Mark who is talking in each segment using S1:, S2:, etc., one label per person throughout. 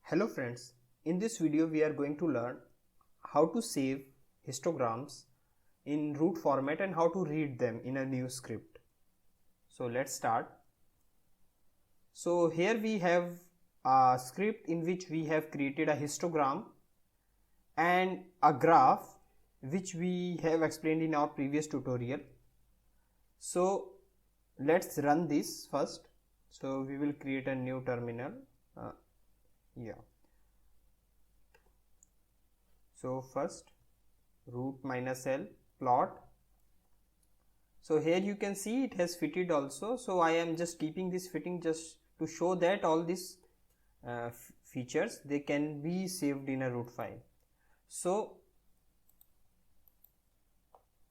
S1: Hello friends, in this video we are going to learn how to save histograms in root format and how to read them in a new script. So let's start. So here we have a script in which we have created a histogram and a graph which we have explained in our previous tutorial. So let's run this first. So we will create a new terminal. So first root minus L plot. So here you can see it has fitted also. So I am just keeping this fitting just to show that all these features they can be saved in a root file. So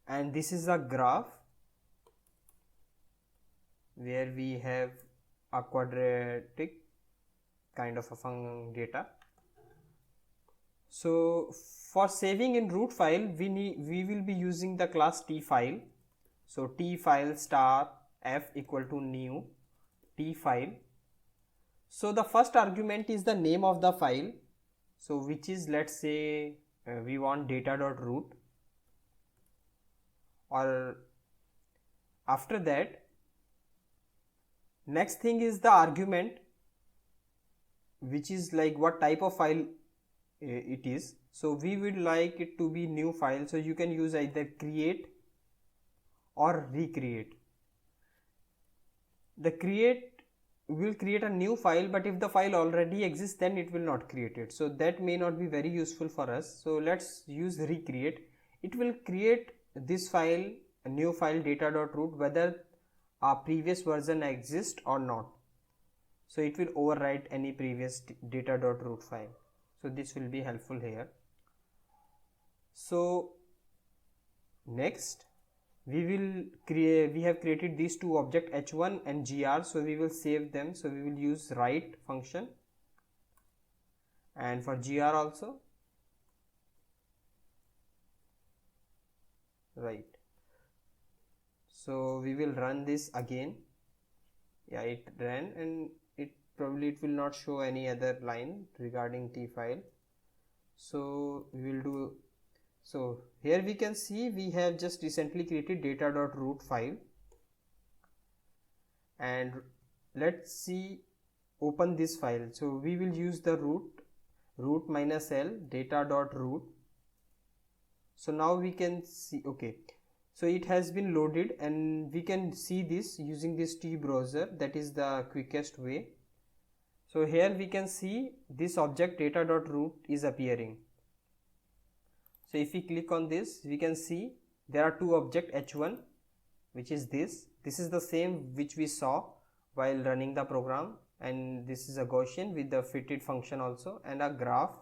S1: and this is a graph where we have a quadratic kind of a data. So for saving in root file we will be using the class T file. So T file star f equal to new T file. So the first argument is the name of the file, so which is, let's say we want data.root, or after that next thing is the argument, which is like what type of file it is. So we would like it to be new file, so you can use either create or recreate. The create will create a new file, but if the file already exists then it will not create it, so that may not be very useful for us. So let's use recreate. It will create this file, a new file data.root, whether our previous version exists or not. So it will overwrite any previous data.root file. So this will be helpful here. So next we have created these two objects h1 and gr, so we will save them. So we will use write function, and for gr also right. So we will run this again. Yeah, it ran, and it will not show any other line regarding T file. So we will do, so here we can see we have just recently created data.root file, and let's see, open this file. So we will use the root minus L data.root. So now we can see, okay, so it has been loaded and we can see this using this T browser. That is the quickest way. So here we can see this object data.root is appearing. So if we click on this, we can see there are two objects, h1, which is this is the same which we saw while running the program, and this is a Gaussian with the fitted function also, and a graph.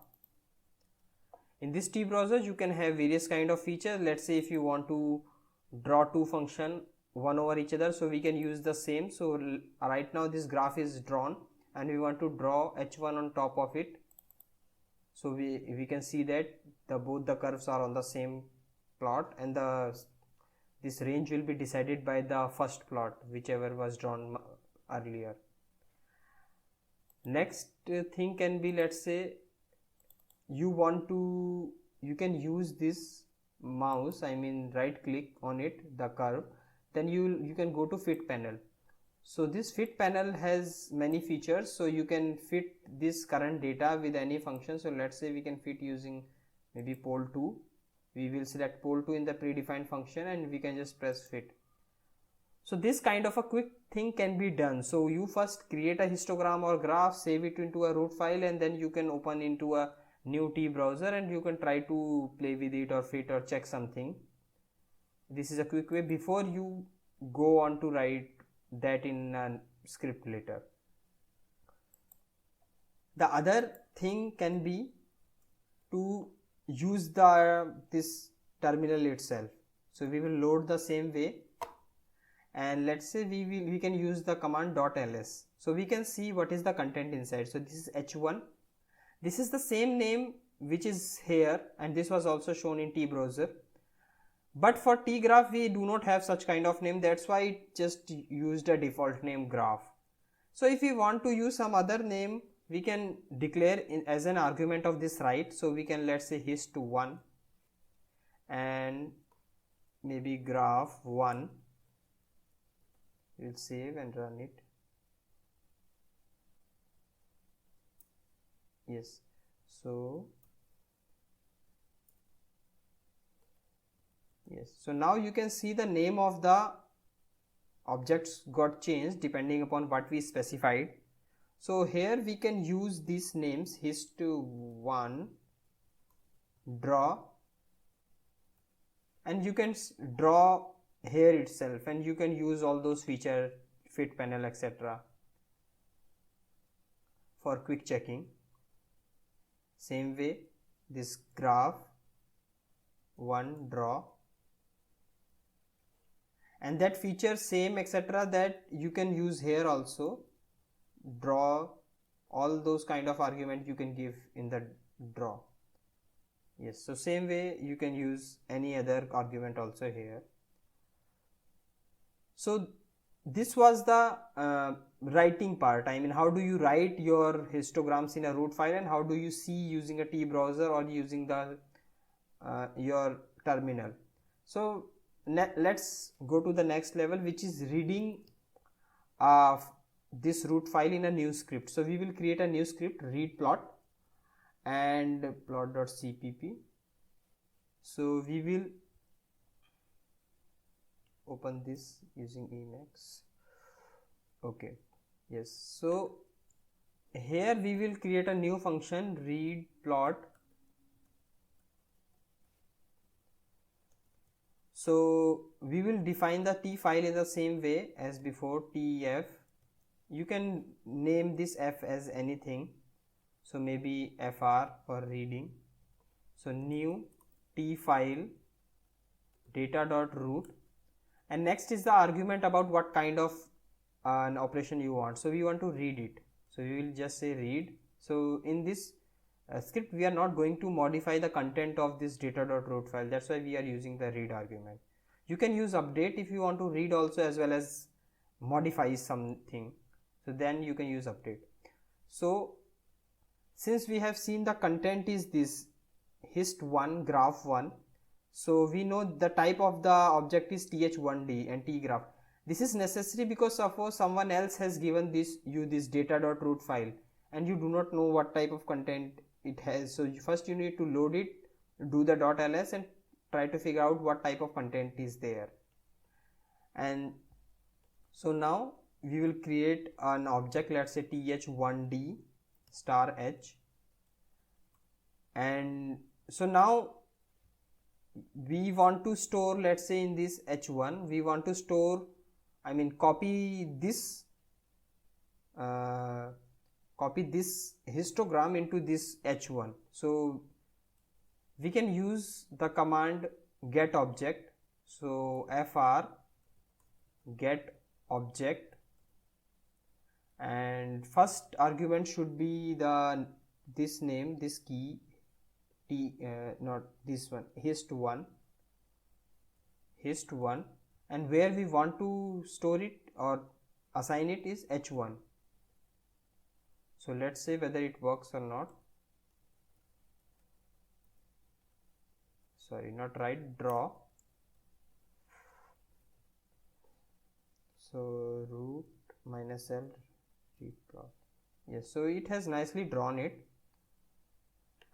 S1: In this T browser you can have various kind of features. Let's say if you want to draw two functions one over each other, so we can use the same. So right now this graph is drawn and we want to draw h1 on top of it. So we can see that both the curves are on the same plot, and this range will be decided by the first plot, whichever was drawn earlier. Next thing can be, let's say you can use this mouse, I mean right click on it, the curve, then you can go to fit panel. So this fit panel has many features, so you can fit this current data with any function. So let's say we can fit using maybe pole2. We will select pole2 in the predefined function and we can just press fit. So this kind of a quick thing can be done. So you first create a histogram or graph, save it into a root file, and then you can open into a new T browser and you can try to play with it or fit or check something. This is a quick way before you go on to write that in a script later. The other thing can be to use this terminal itself. So we will load the same way, and let's say we can use the command .ls. So we can see what is the content inside. So this is h1. This is the same name which is here, and this was also shown in T browser. But for T graph we do not have such kind of name, that's why it just used a default name graph. So if you want to use some other name, we can declare as an argument of this write. So we can, let's say, hist1 and maybe graph1. We'll save and run it. Yes, so yes, so now you can see the name of the objects got changed depending upon what we specified. So here we can use these names, hist1 draw, and you can draw here itself, and you can use all those feature, fit panel, etc. for quick checking. Same way, this graph 1 draw, and that feature same, etc., that you can use here also. Draw, all those kind of argument you can give in the draw. Yes, so same way you can use any other argument also here. So this was the writing part. I mean, how do you write your histograms in a root file, and how do you see using a T browser or using the your terminal. So let's go to the next level, which is reading this root file in a new script. So we will create a new script, read plot and plot.cpp. So we will open this using Emacs. Okay, yes, so here we will create a new function, read plot. So we will define the T file in the same way as before, TF. You can name this F as anything, so maybe FR for reading. So new T file data.root, and next is the argument about what kind of an operation you want. So we want to read it, so we will just say read. So in this script we are not going to modify the content of this data.root file, that's why we are using the read argument. You can use update if you want to read also as well as modify something, so then you can use update. So since we have seen the content is this hist1 graph1, so we know the type of the object is th1d and tgraph. This is necessary because suppose someone else has given you this data.root file and you do not know what type of content it has. So first you need to load it, do the .ls and try to figure out what type of content is there. And so now we will create an object, let's say th1d star h, and so now we want to store, let's say in this h1 we want to store, I mean copy this histogram into this h1. So we can use the command get object. So fr get object, and first argument should be this name, this key t, not this one, hist1, and where we want to store it or assign it is h1. So let's say whether it works or not. Sorry, not right, draw. So root minus l read plot. Yes, so it has nicely drawn it,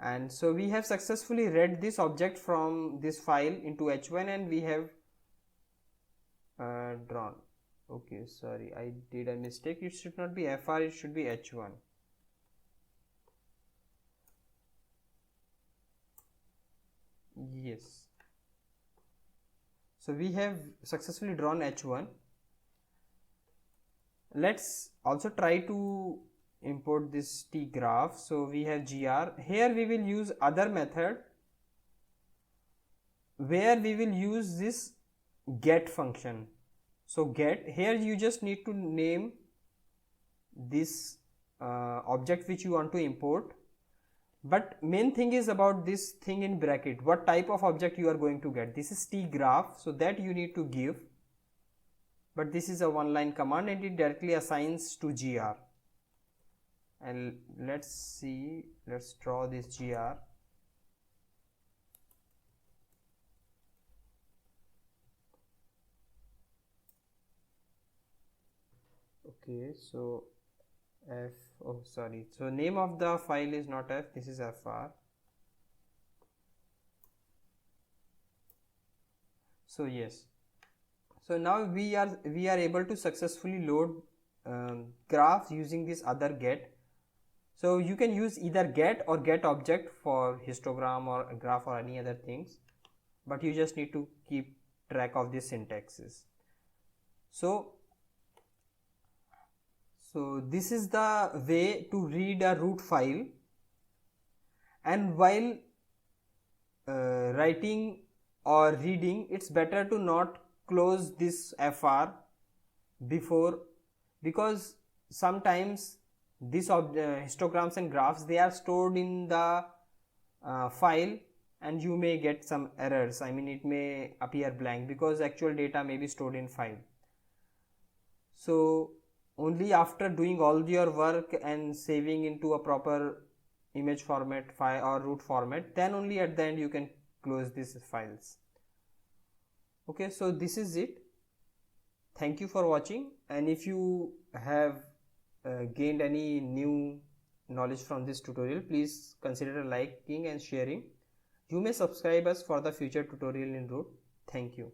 S1: and so we have successfully read this object from this file into h1 and we have drawn. Okay, sorry, I did a mistake. It should not be fr, it should be h1. Yes, so we have successfully drawn h1. Let's also try to import this t graph. So we have gr. Here we will use other method where we will use this get function. So get, here you just need to name this object which you want to import, but main thing is about this thing in bracket, what type of object you are going to get. This is t graph, so that you need to give, but this is a one line command and it directly assigns to gr. and let's draw this GR. Okay, so F, oh sorry, so name of the file is not F, this is FR. So yes, so now we are able to successfully load graphs using this other get. So you can use either get or get object for histogram or graph or any other things, but you just need to keep track of these syntaxes. So this is the way to read a root file, and while writing or reading, it's better to not close this FR before, because sometimes these histograms and graphs, they are stored in the file, and you may get some errors. I mean, it may appear blank because actual data may be stored in file. So only after doing all your work and saving into a proper image format file or root format, then only at the end you can close these files. Okay, so this is it. Thank you for watching, and if you have gained any new knowledge from this tutorial, please consider liking and sharing. You may subscribe us for the future tutorial in root. Thank you.